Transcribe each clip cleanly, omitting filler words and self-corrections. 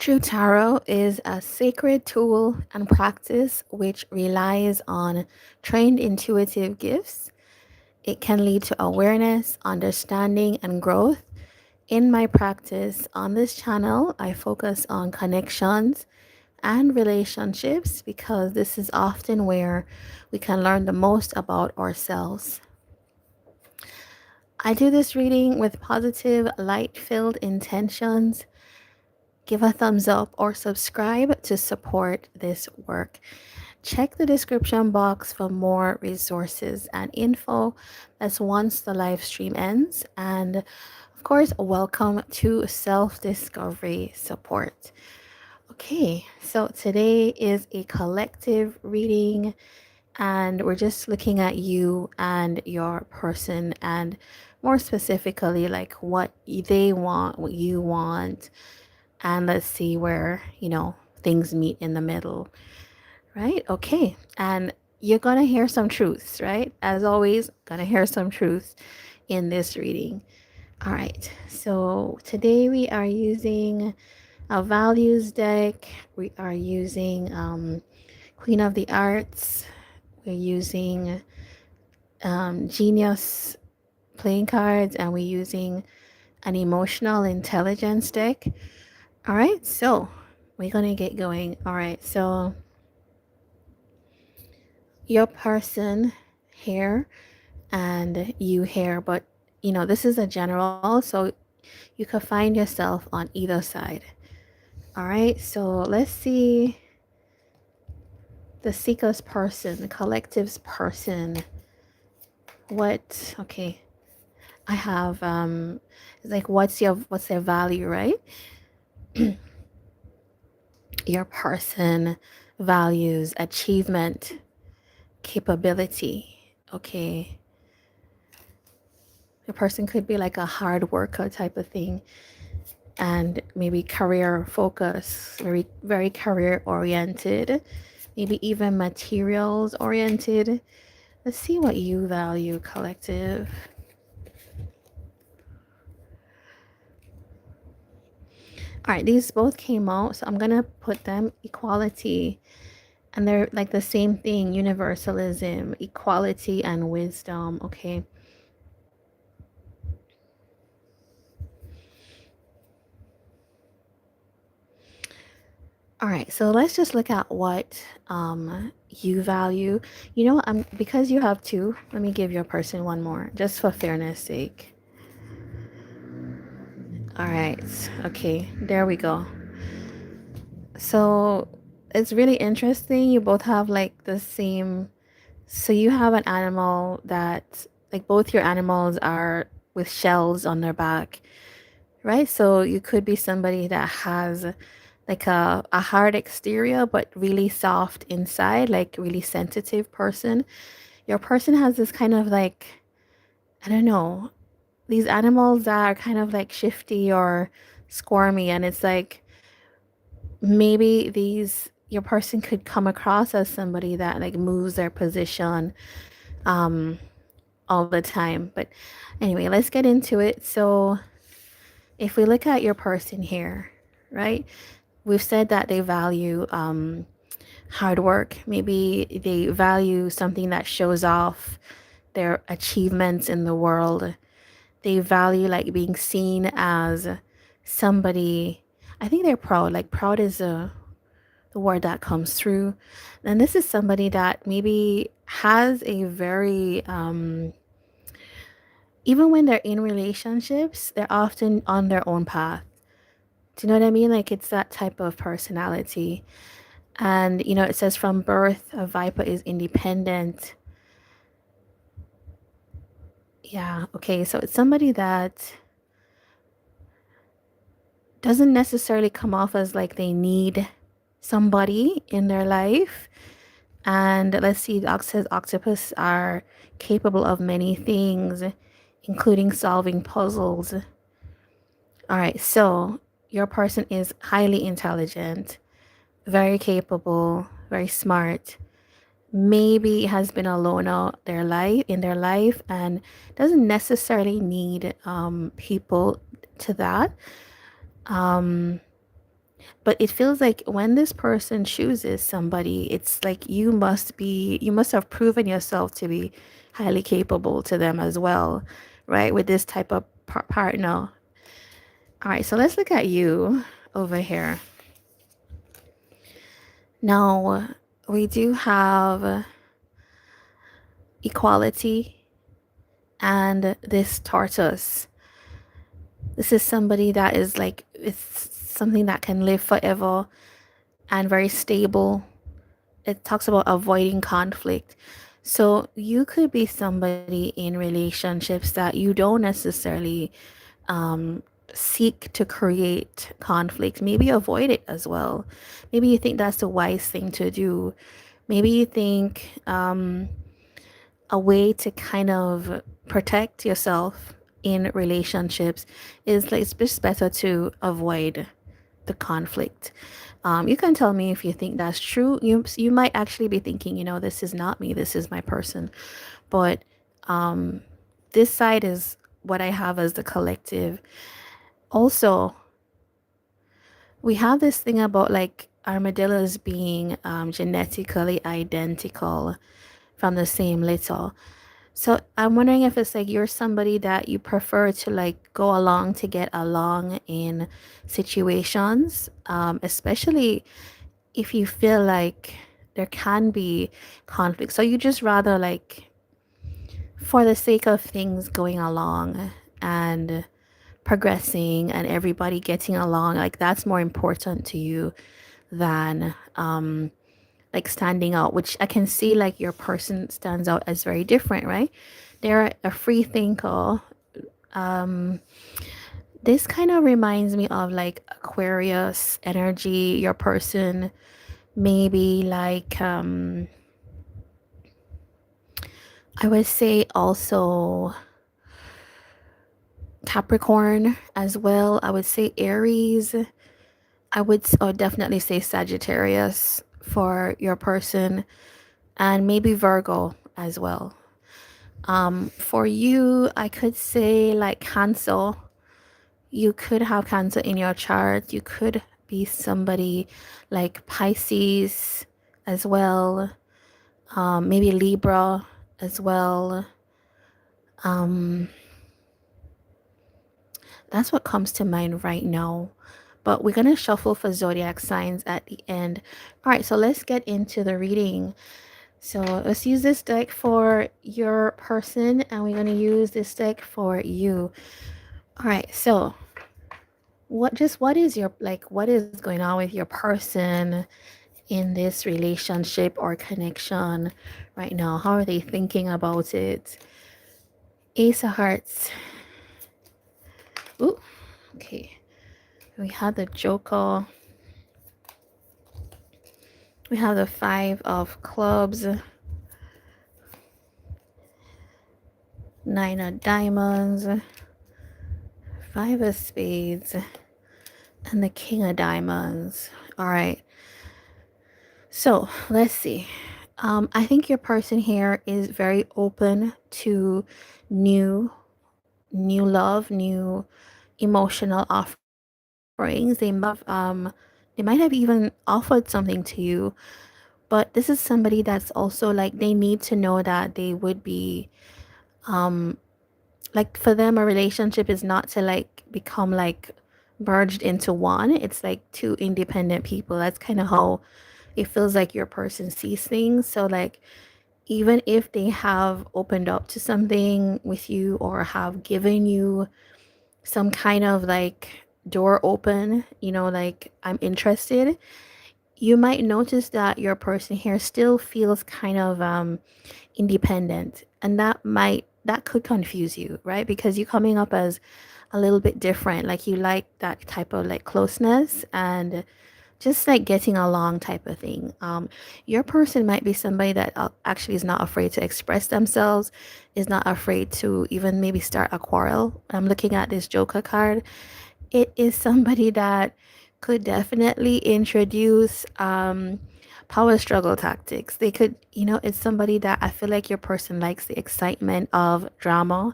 True Tarot is a sacred tool and practice which relies on trained intuitive gifts. It can lead to awareness, understanding, and growth. In my practice on this channel, I focus on connections and relationships because this is often where we can learn the most about ourselves. I do this reading with positive, light filled intentions. Give a thumbs up or subscribe to support this work. Check the description box for more resources and info. That's once the live stream ends. And of course, welcome to self discovery support. Okay, so today is a collective reading, and we're just looking at you and your person, and more specifically, like what they want, what you want, and let's see where, things meet in the middle, right? Okay. And you're going to hear some truths, right? As always, going to hear some truths in this reading. All right. So today we are using a values deck. We are using Queen of the Arts. We're using Genius playing cards, and we're using an emotional intelligence deck. All right, so we're gonna get going. All right, so your person here and you here, but this is a general, so you could find yourself on either side. All right, so let's see the seeker's person, the collective's person. Okay, I have it's like what's their value, right? Your person values achievement, capability. Okay, the person could be like a hard worker type of thing, and maybe career focus, very very career oriented, maybe even materials oriented. Let's see what you value, collective. All right, these both came out, so I'm gonna put them equality, and they're like the same thing: universalism, equality, and wisdom. Okay. All right, so let's just look at what you value. Because you have two, let me give your person one more, just for fairness sake. All right, okay, there we go. So it's really interesting. You both have like the same. So you have an animal that, like, both your animals are with shells on their back, right? So you could be somebody that has like a hard exterior but really soft inside, like really sensitive person. Your person has this kind of like, I don't know, these animals that are kind of like shifty or squirmy, and it's like maybe these your person could come across as somebody that like moves their position um all the time. But anyway, let's get into it. So if we look at your person here, right? We've said that they value hard work. Maybe they value something that shows off their achievements in the world. They value like being seen as somebody. I think they're proud. Like proud is the word that comes through. And this is somebody that maybe has a very even when they're in relationships, they're often on their own path. Do you know what I mean? Like it's that type of personality. And it says from birth, a viper is independent. Yeah, okay. So it's somebody that doesn't necessarily come off as like they need somebody in their life. And let's see, the says octopus are capable of many things, including solving puzzles. All right, so your person is highly intelligent, very capable, very smart. Maybe has been alone out their life in their life and doesn't necessarily need people to that. Um, But it feels like when this person chooses somebody, it's like you must have proven yourself to be highly capable to them as well, right? With this type of partner. All right, so let's look at you over here. Now, we do have equality and this tortoise. This is somebody that is like, it's something that can live forever and very stable. It talks about avoiding conflict. So you could be somebody in relationships that you don't necessarily um, seek to create conflict. Maybe avoid it as well. Maybe you think that's the wise thing to do. Maybe you think a way to kind of protect yourself in relationships is like it's just better to avoid the conflict. You can tell me if you think that's true. You might actually be thinking, this is not me. This is my person. But this side is what I have as the collective. Also, we have this thing about like armadillos being genetically identical from the same litter. So I'm wondering if it's like you're somebody that you prefer to like go along to get along in situations, especially if you feel like there can be conflict. So you just rather like for the sake of things going along and progressing and everybody getting along, like that's more important to you than like standing out, which I can see like your person stands out as very different, right? They're a free thinker. Um, this kind of reminds me of like Aquarius energy, your person, maybe like I would say also Capricorn as well. I would say Aries. I would definitely say Sagittarius for your person, and maybe Virgo as well. For you, I could say like Cancer. You could have Cancer in your chart. You could be somebody like Pisces as well. Maybe Libra as well. Um, that's what comes to mind right now. But we're going to shuffle for zodiac signs at the end. All right, so let's get into the reading. So let's use this deck for your person, and we're going to use this deck for you. All right, so what is your like what is going on with your person in this relationship or connection right now? How are they thinking about it? Ace of Hearts. Ooh, okay. We have the Joker. We have the Five of Clubs, Nine of Diamonds, Five of Spades, and the King of Diamonds. All right. So let's see. I think your person here is very open to new, new love, new emotional offerings. They might have even offered something to you, but this is somebody that's also like they need to know that they would be like for them a relationship is not to like become like merged into one. It's like two independent people. That's kind of how it feels like your person sees things. So like even if they have opened up to something with you or have given you some kind of like door open, like I'm interested, you might notice that your person here still feels kind of independent, and that could confuse you, right? Because you're coming up as a little bit different, like you like that type of like closeness and just like getting along type of thing. Your person might be somebody that actually is not afraid to express themselves, is not afraid to even maybe start a quarrel. I'm looking at this Joker card. It is somebody that could definitely introduce power struggle tactics. They could, it's somebody that I feel like your person likes the excitement of drama.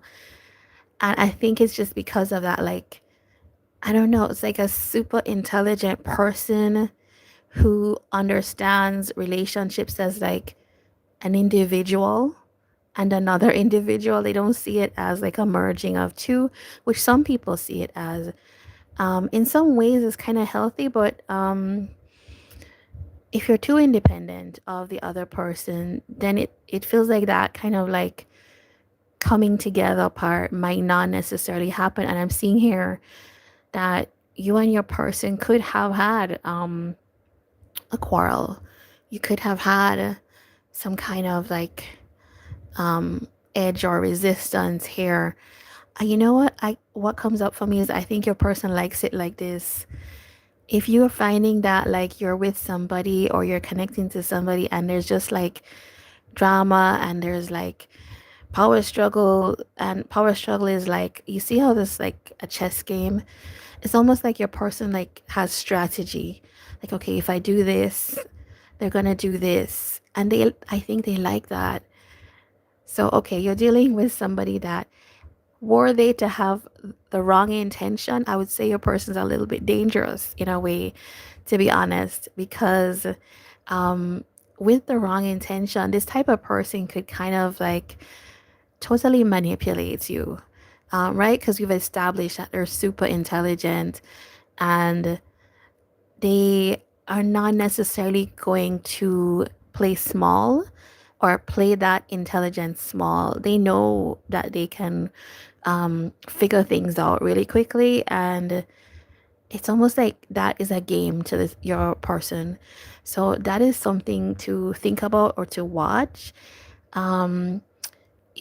And I think it's just because of that, like, I don't know, it's like a super intelligent person who understands relationships as like an individual and another individual. They don't see it as like a merging of two, which some people see it as. In some ways, it's kind of healthy, but if you're too independent of the other person, then it feels like that kind of like coming together part might not necessarily happen. And I'm seeing here that you and your person could have had a quarrel. You could have had some kind of like edge or resistance here. You know what? What comes up for me is I think your person likes it like this. If you're finding that like you're with somebody or you're connecting to somebody and there's just like drama and there's like power struggle, and power struggle is like, you see how this like a chess game, it's almost like your person like has strategy, like, okay, if I do this, they're gonna do this, and they, I think they like that. So okay, you're dealing with somebody that, were they to have the wrong intention, I would say your person's a little bit dangerous in a way, to be honest, because um, with the wrong intention, this type of person could kind of like totally manipulate you, right? Because you've established that they're super intelligent and they are not necessarily going to play small or play that intelligence small. They know that they can figure things out really quickly, and it's almost like that is a game to this, your person. So that is something to think about or to watch. Um,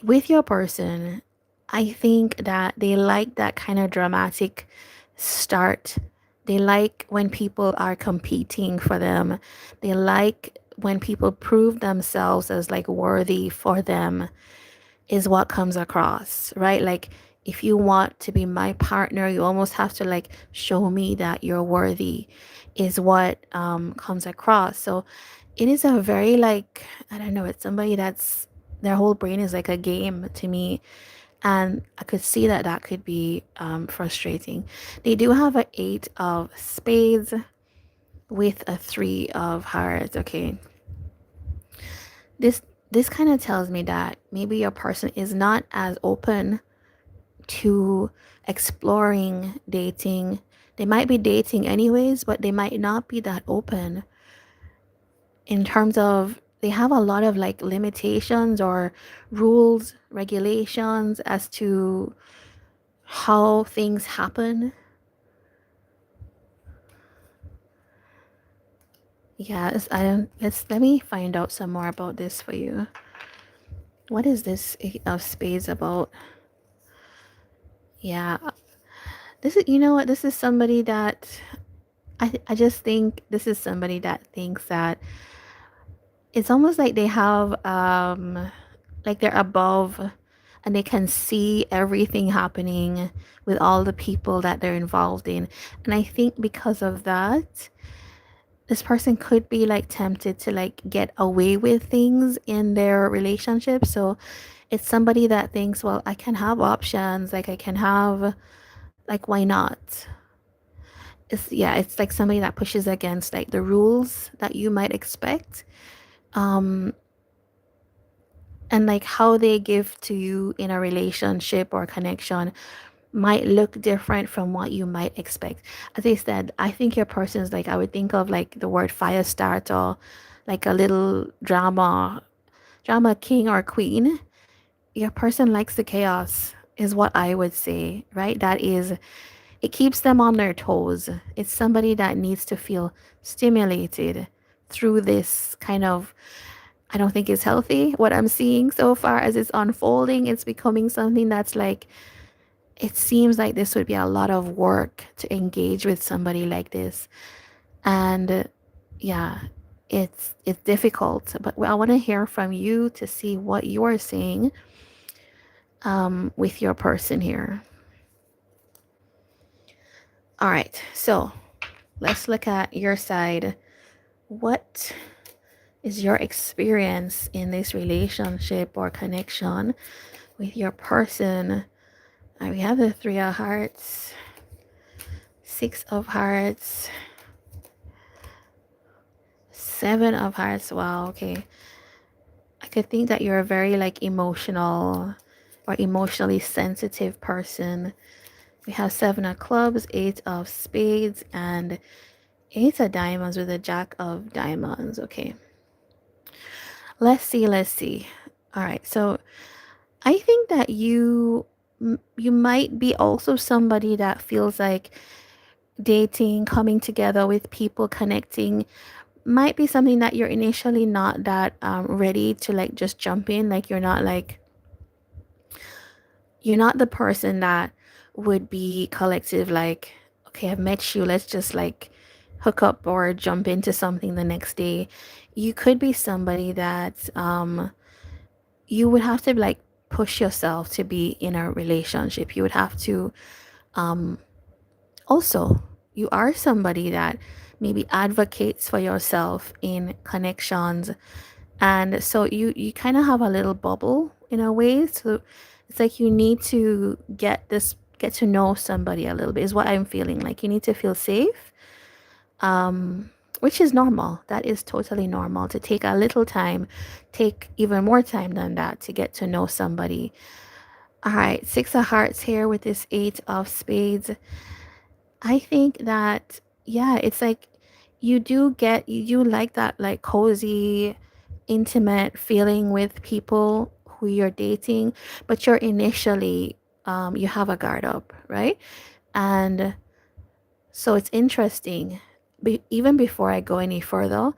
with your person, I think that they like that kind of dramatic start. They like when people are competing for them. They like when people prove themselves as like worthy for them, is what comes across, right? Like, if you want to be my partner, you almost have to like show me that you're worthy, is what comes across. So it is a very like, I don't know, it's somebody that's, their whole brain is like a game to me. And I could see that that could be frustrating. They do have a 8 of spades with a 3 of hearts. Okay, this this kind of tells me that maybe your person is not as open to exploring dating. They might be dating anyways, but they might not be that open in terms of, they have a lot of like limitations or rules, regulations as to how things happen. Yes, I don't, let me find out some more about this for you. What is this 8 of spades about? Yeah, this is, you know what, this is somebody that I just think this is somebody that thinks that it's almost like they have like they're above and they can see everything happening with all the people that they're involved in. And I think because of that, this person could be like tempted to like get away with things in their relationship. So it's somebody that thinks, well, I can have options, like I can have, like, why not? It's, yeah, it's like somebody that pushes against like the rules that you might expect. Um, and like how they give to you in a relationship or connection might look different from what you might expect. As I said, I think your person is like, I would think of like the word fire starter, like a little drama king or queen. Your person likes the chaos, is what I would say, right? That is, it keeps them on their toes. It's somebody that needs to feel stimulated through this kind of, I don't think it's healthy. What I'm seeing so far as it's unfolding, it's becoming something that's like, it seems like this would be a lot of work to engage with somebody like this. And yeah, it's difficult. But I want to hear from you to see what you're seeing with your person here. All right, so let's look at your side. What is your experience in this relationship or connection with your person? We have the 3 of hearts, Six of Hearts, Seven of Hearts. Wow, okay. I could think that you're a very like emotional or emotionally sensitive person. We have Seven of Clubs, Eight of Spades, and Eight of Diamonds with a Jack of Diamonds. Okay. Let's see, let's see. All right. So I think that you might be also somebody that feels like dating, coming together with people, connecting might be something that you're initially not that ready to like just jump in. Like you're not the person that would be collective like, okay, I've met you, let's just like hook up or jump into something the next day. You could be somebody that you would have to like push yourself to be in a relationship. You would have to also, you are somebody that maybe advocates for yourself in connections, and so you kind of have a little bubble in a way. So it's like you need to get to know somebody a little bit is what I'm feeling. Like you need to feel safe, which is normal. That is totally normal to take a little time, take even more time than that to get to know somebody. All right, Six of Hearts here with this Eight of Spades. I think that, yeah, it's like you do like that like cozy, intimate feeling with people who you're dating, but you're initially you have a guard up, right? And so it's interesting. Even before I go any further,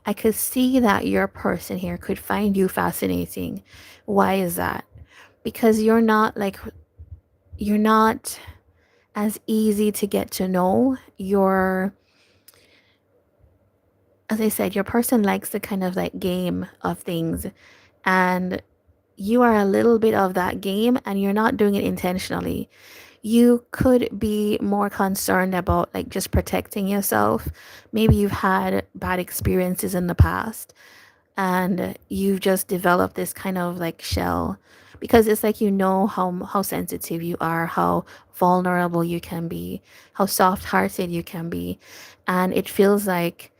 I could see that your person here could find you fascinating. Why is that? Because you're not as easy to get to know. As I said, your person likes the kind of like game of things, and you are a little bit of that game, and you're not doing it intentionally. You could be more concerned about like just protecting yourself. Maybe you've had bad experiences in the past, and you've just developed this kind of like shell because it's like you know how sensitive you are, how vulnerable you can be, how soft-hearted you can be, and it feels like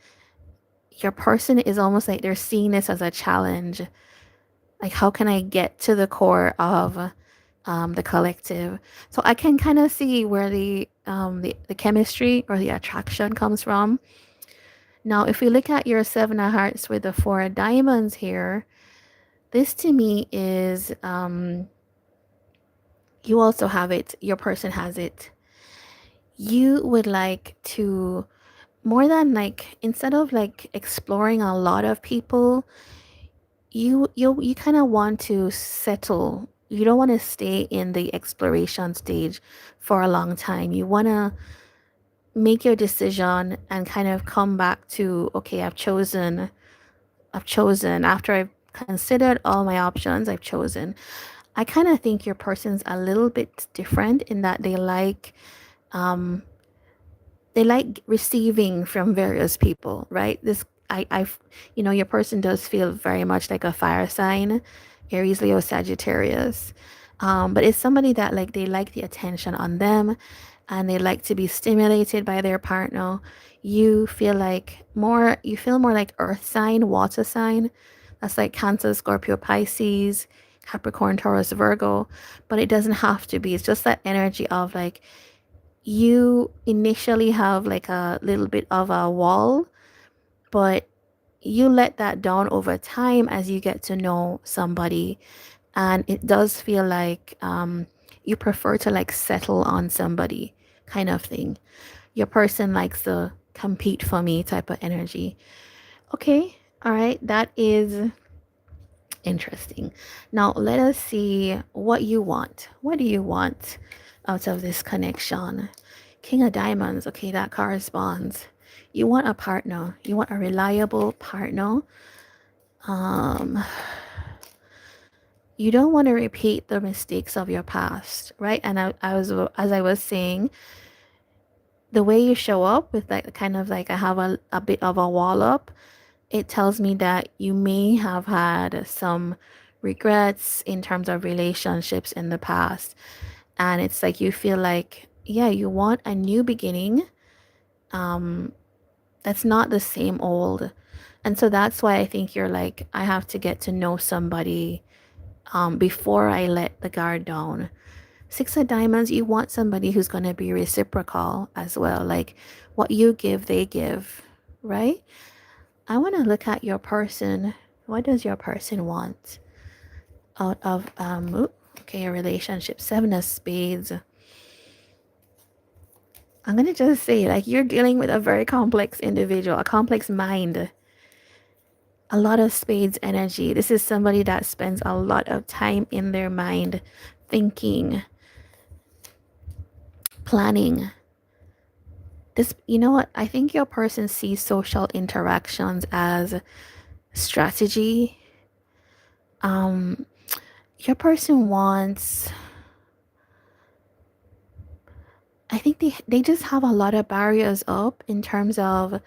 your person is almost like they're seeing this as a challenge. Like, how can I get to the core of the collective? So I can kind of see where the chemistry or the attraction comes from. Now, if we look at your Seven of Hearts with the Four of Diamonds here, this to me is you also have it. Your person has it. You would like to more than like instead of like exploring a lot of people, you kind of want to settle. You don't want to stay in the exploration stage for a long time. You want to make your decision and kind of come back to, okay, I've chosen after I've considered all my options, I've chosen. I kind of think your person's a little bit different in that um they like receiving from various people, right? I've, your person does feel very much like a fire sign, Aries, Leo, Sagittarius. But it's somebody that like they like the attention on them, and they like to be stimulated by their partner. You feel more like earth sign, water sign. That's like Cancer, Scorpio, Pisces, Capricorn, Taurus, Virgo. But it doesn't have to be. It's just that energy of like you initially have like a little bit of a wall, but you let that down over time as you get to know somebody. And it does feel like you prefer to like settle on somebody kind of thing. Your person likes the compete for me type of energy. Okay, all right, that is interesting. Now let us see what you want. What do you want out of this connection? King of Diamonds. Okay, that corresponds. You want a partner. You want a reliable partner. Um, you don't want to repeat the mistakes of your past, right? And I was, as I was saying, the way you show up with like kind of like I have a bit of a wall up, it tells me that you may have had some regrets in terms of relationships in the past. And it's like you feel like, yeah, you want a new beginning, That's not the same old. And so that's why I think you're like, I have to get to know somebody before I let the guard down. Six of Diamonds, you want somebody who's going to be reciprocal as well. Like what you give, they give, right? I want to look at your person. What does your person want out of, okay, a relationship? Seven of Spades. I'm going to just say, like, you're dealing with a very complex individual, a complex mind, a lot of spades energy. This is somebody that spends a lot of time in their mind thinking, planning. This, you know what? I think your person sees social interactions as strategy. Um, your person wants, I think they just have a lot of barriers up in terms of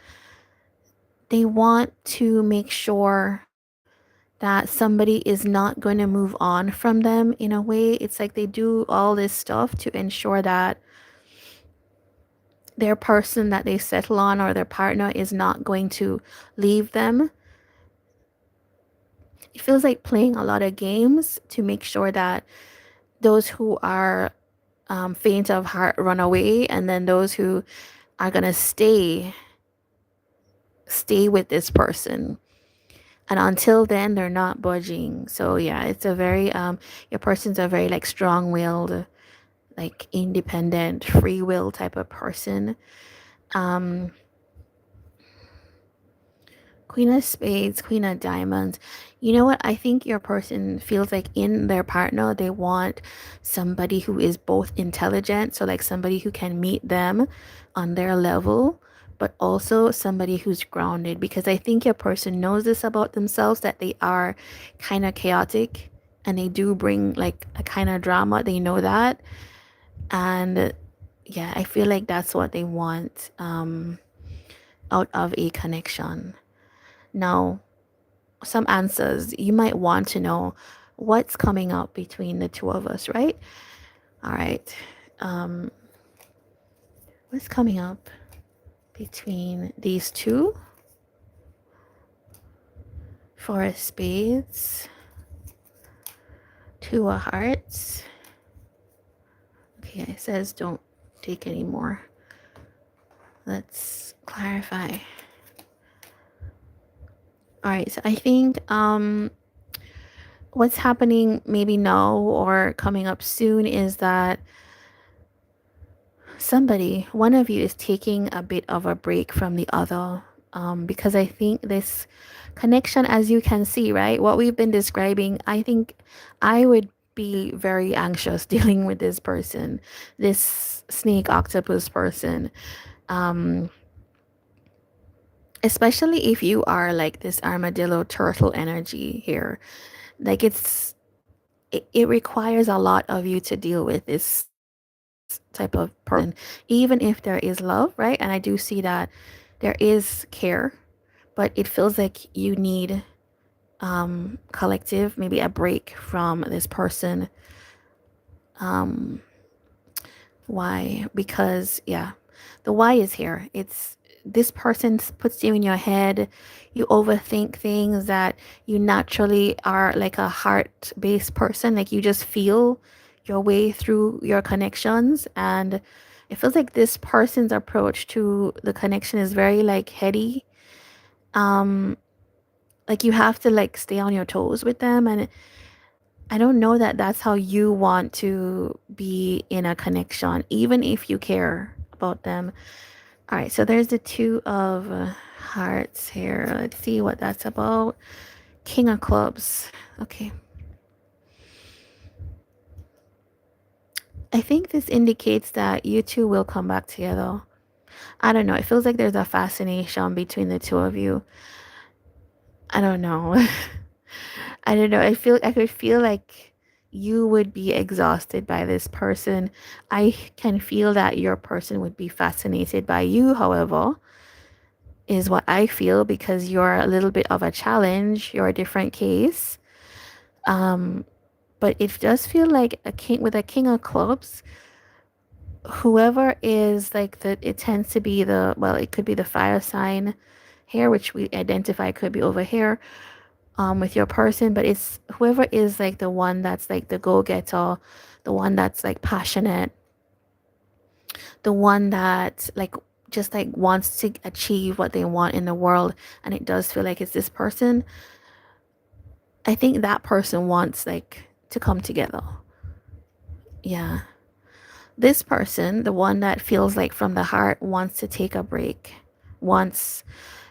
they want to make sure that somebody is not going to move on from them in a way. It's like they do all this stuff to ensure that their person that they settle on or their partner is not going to leave them. It feels like playing a lot of games to make sure that those who are faint of heart run away, and then those who are going to stay with this person, and until then they're not budging. So yeah, it's a very your person's a very like strong-willed, like independent, free will type of person. um Queen of Spades, Queen of Diamonds. You know what? I think your person feels like in their partner, they want somebody who is both intelligent, so like somebody who can meet them on their level, but also somebody who's grounded. Because I think your person knows this about themselves, that they are kind of chaotic and they do bring like a kind of drama. They know that. And yeah, I feel like that's what they want out of a connection. Now, some answers. You might want to know what's coming up between the two of us, right? All right. Um, what's coming up between these two? Four of Spades, Two of Hearts. Okay, it says don't take any more. Let's clarify. All right, so I think what's happening maybe now or coming up soon is that somebody, one of you, is taking a bit of a break from the other, because I think this connection, as you can see, right, what we've been describing, I think I would be very anxious dealing with this person, this snake octopus person, um, especially if you are like this armadillo turtle energy here. Like it requires a lot of you to deal with this type of person, even if there is love, right? And I do see that there is care, but it feels like you need collective, maybe a break from this person. Um, why? Because yeah, the why is here. It's this person puts you in your head. You overthink things that you naturally are like a heart-based person. Like you just feel your way through your connections, and it feels like this person's approach to the connection is very like heady. Um, like you have to like stay on your toes with them, and I don't know that that's how you want to be in a connection, even if you care about them. All right, so there's the Two of Hearts here. Let's see what that's about. King of Clubs. Okay. I think this indicates that you two will come back together. I don't know. It feels like there's a fascination between the two of you. I don't know. I don't know. I could feel like you would be exhausted by this person. I can feel that your person would be fascinated by you, however, is what I feel, because you're a little bit of a challenge. You're a different case. But it does feel like a king, with a king of clubs. whoever is like the, it tends to be the, well, it could be the fire sign here, which we identify could be over here, with your person, but it's whoever is like the one that's like the go-getter, the one that's like passionate, the one that like just like wants to achieve what they want in the world, and it does feel like it's this person. I think that person wants like to come together. Yeah. This person, the one that feels like from the heart wants to take a break, wants,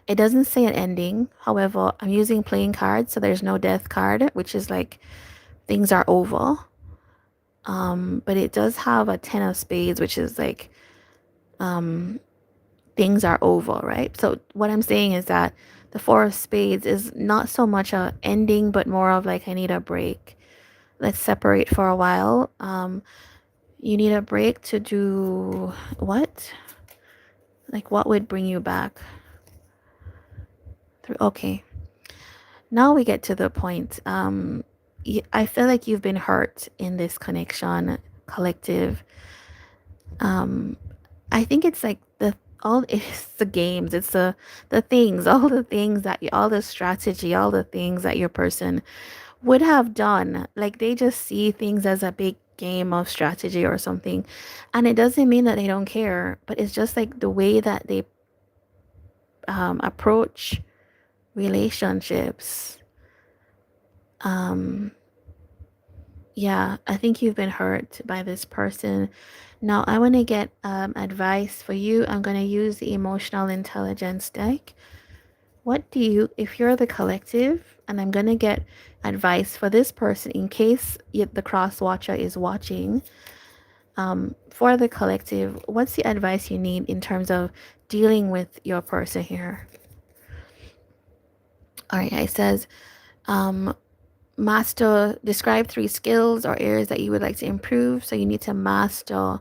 it doesn't say an ending. However, I'm using playing cards, so there's no death card, which is like things are over. But it does have a 10 of spades, which is like things are over, right? So what I'm saying is that the four of spades is not so much a ending, but more of like I need a break. Let's separate for a while. You need a break to do what? Like what would bring you back? Through, okay. Now we get to the point. I feel like you've been hurt in this connection, collective. I think it's like the all it's the games, it's the things, all the things that you, all the strategy, all the things that your person would have done. Like they just see things as a big game of strategy or something, and it doesn't mean that they don't care, but it's just like the way that they approach relationships. Yeah, I think you've been hurt by this person. Now, I want to get advice for you. I'm going to use the emotional intelligence deck. What do you, if you're the collective, and I'm going to get advice for this person in case the cross watcher is watching. For the collective, what's the advice you need in terms of dealing with your person here? All right, it says, master, describe 3 skills or areas that you would like to improve. So you need to master.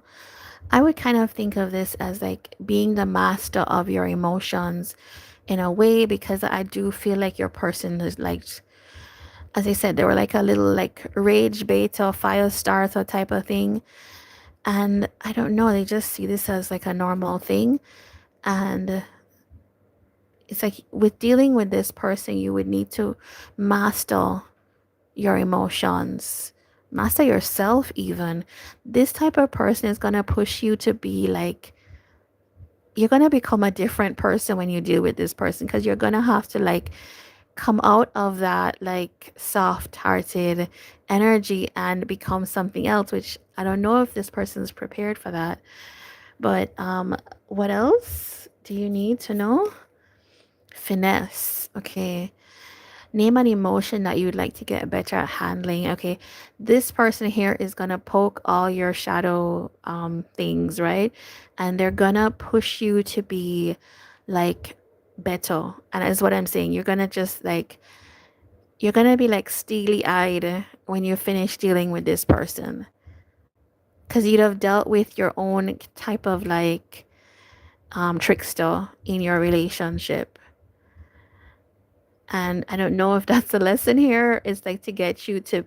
I would kind of think of this as like being the master of your emotions in a way, because I do feel like your person is like, as I said, they were like a little like rage beta, fire starter type of thing. And I don't know, they just see this as like a normal thing. And it's like with dealing with this person, you would need to master your emotions, master yourself even. This type of person is going to push you to be like, you're going to become a different person when you deal with this person, because you're going to have to like come out of that like soft-hearted energy and become something else, which I don't know if this person is prepared for that. But what else do you need to know? Finesse. Okay. Name an emotion that you would like to get better at handling. Okay, this person here is gonna poke all your shadow things, right? And they're gonna push you to be like better. And that's what I'm saying. You're gonna just like, you're gonna be like steely eyed when you finish dealing with this person, because you'd have dealt with your own type of like trickster in your relationship. And I don't know if that's the lesson here. It's like to get you to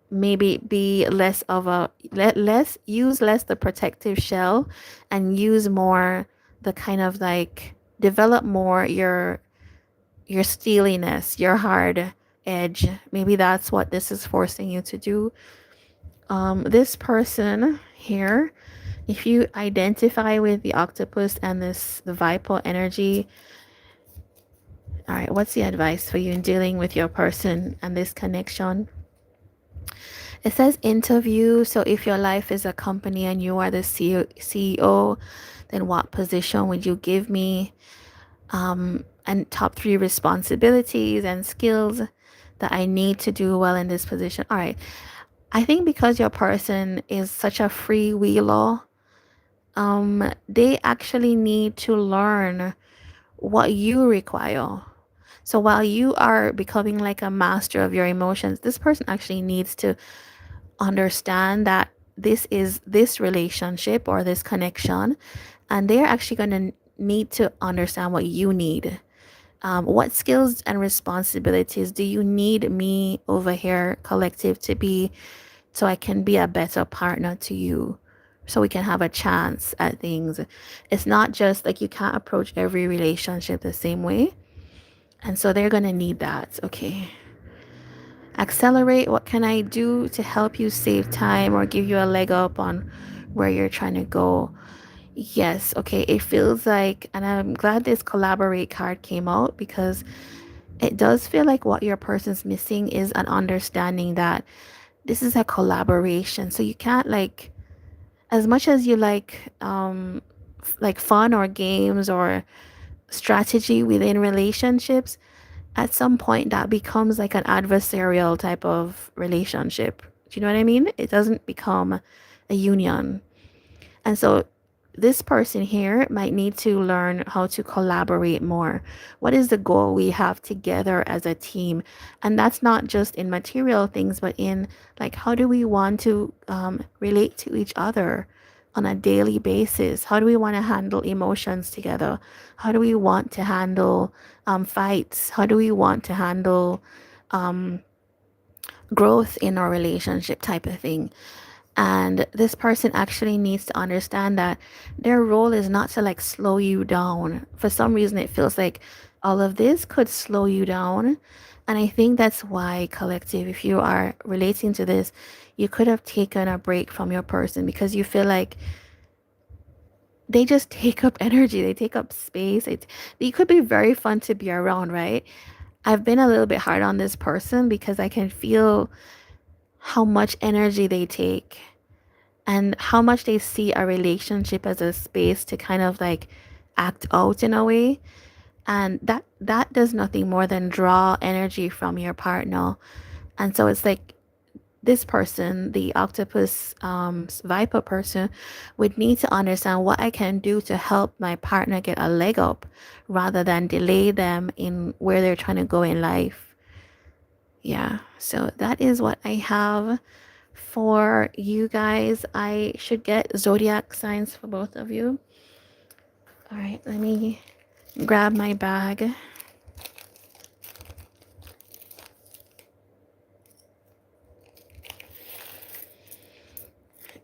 maybe be less of a less use less the protective shell, and use more the kind of like develop more your steeliness, your hard edge. Maybe that's what this is forcing you to do. This person here, if you identify with the octopus and this the viper energy, all right, what's the advice for you in dealing with your person and this connection? It says interview. So if your life is a company and you are the CEO, then what position would you give me? And top 3 responsibilities and skills that I need to do well in this position. All right. I think because your person is such a freewheeler, they actually need to learn what you require. So while you are becoming like a master of your emotions, this person actually needs to understand that this is this relationship or this connection, and they're actually going to need to understand what you need. What skills and responsibilities do you need me over here, collective, to be, so I can be a better partner to you? so we can have a chance at things. It's not just like you can't approach every relationship the same way. And so they're going to need that. Okay. Accelerate. What can I do to help you save time or give you a leg up on where you're trying to go? Yes. Okay. It feels like, and I'm glad this collaborate card came out because it does feel like what your person's missing is an understanding that this is a collaboration. So you can't like, as much as you like fun or games or strategy within relationships, at some point that becomes like an adversarial type of relationship. Do you know what I mean? It doesn't become a union. And so this person here might need to learn how to collaborate more. What is the goal we have together as a team? And that's not just in material things, but in like, how do we want to relate to each other on a daily basis? How do we want to handle emotions together? How do we want to handle fights? How do we want to handle growth in our relationship type of thing? And this person actually needs to understand that their role is not to like slow you down. For some reason, it feels like all of this could slow you down. And I think that's why, collective, if you are relating to this, you could have taken a break from your person because you feel like they just take up energy, they take up space. They could be very fun to be around, right? I've been a little bit hard on this person because I can feel how much energy they take and how much they see a relationship as a space to kind of like act out in a way, and that does nothing more than draw energy from your partner. And so it's like this person, the octopus viper person, would need to understand what I can do to help my partner get a leg up rather than delay them in where they're trying to go in life. Yeah, so that is what I have for you guys. I should get zodiac signs for both of you. All right, let me grab my bag.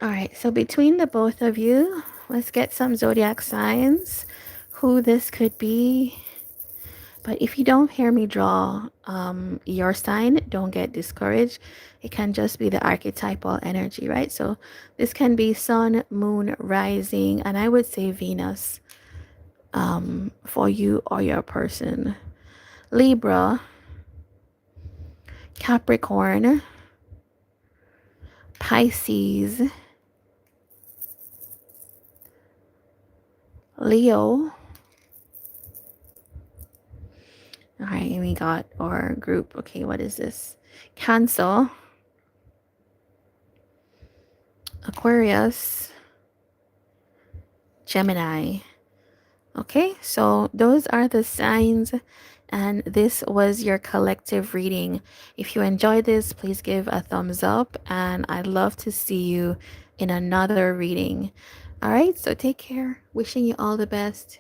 All right, so between the both of you, let's get some zodiac signs, who this could be. But if you don't hear me draw your sign, don't get discouraged. It can just be the archetypal energy, right? So this can be sun, moon, rising, and I would say Venus for you or your person. Libra, Capricorn, Pisces, Leo. All right, and we got our group. Okay, what is this? Cancer, Aquarius, Gemini. Okay, so those are the signs, and this was your collective reading. If you enjoyed this, please give a thumbs up, and I'd love to see you in another reading. All right, so take care. Wishing you all the best.